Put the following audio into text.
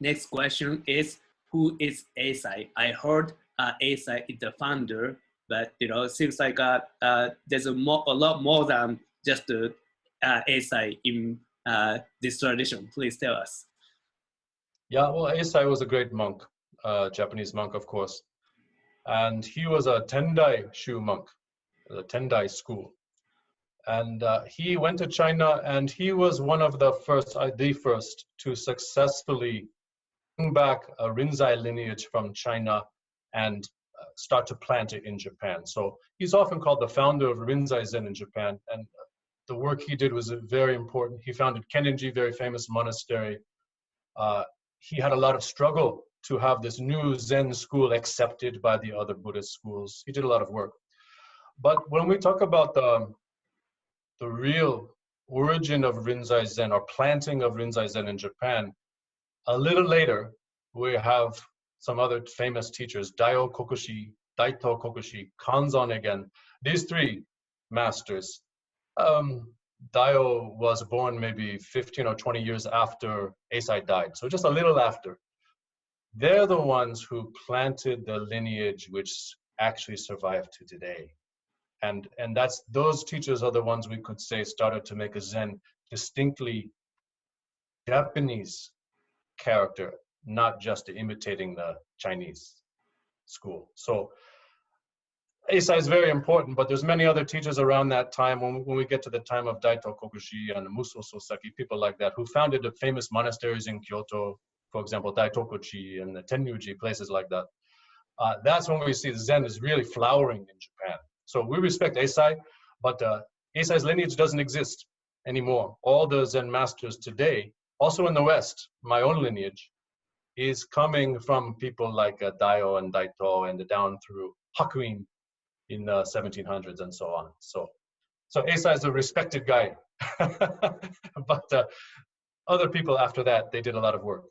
next question is, who is Eisai? I heard Eisai is the founder, but it seems like there's a lot more than just the Eisai in this tradition. Please tell us. Yeah, well, Eisai was a great monk, Japanese monk, of course. And he was a Tendai Shu monk, the Tendai school. And he went to China, and he was one of the first to successfully bring back a Rinzai lineage from China and start to plant it in Japan. So he's often called the founder of Rinzai Zen in Japan. And the work he did was very important. He founded Korinji, very famous monastery. He had a lot of struggle to have this new Zen school accepted by the other Buddhist schools. He did a lot of work. But when we talk about the real origin of Rinzai Zen or planting of Rinzai Zen in Japan, a little later, we have some other famous teachers, Daito Kokushi, Kanzon again. These three masters. Daio was born maybe 15 or 20 years after Eisai died, so just a little after. They're the ones who planted the lineage which actually survived to today. And those teachers are the ones we could say started to make a Zen distinctly Japanese character, not just imitating the Chinese school. So Eisai is very important, but there's many other teachers around that time when we get to the time of Daito Kokushi and Muso Soseki, people like that, who founded the famous monasteries in Kyoto, for example, Daitokuchi and the Tenryuji, places like that. That's when we see the Zen is really flowering in Japan. So we respect Eisai, but Eisai's lineage doesn't exist anymore. All the Zen masters today, also in the West, my own lineage, is coming from people like Daio and Daito and down through Hakuin in the 1700s and so on. So Eisai is a respected guy, but other people after that, they did a lot of work.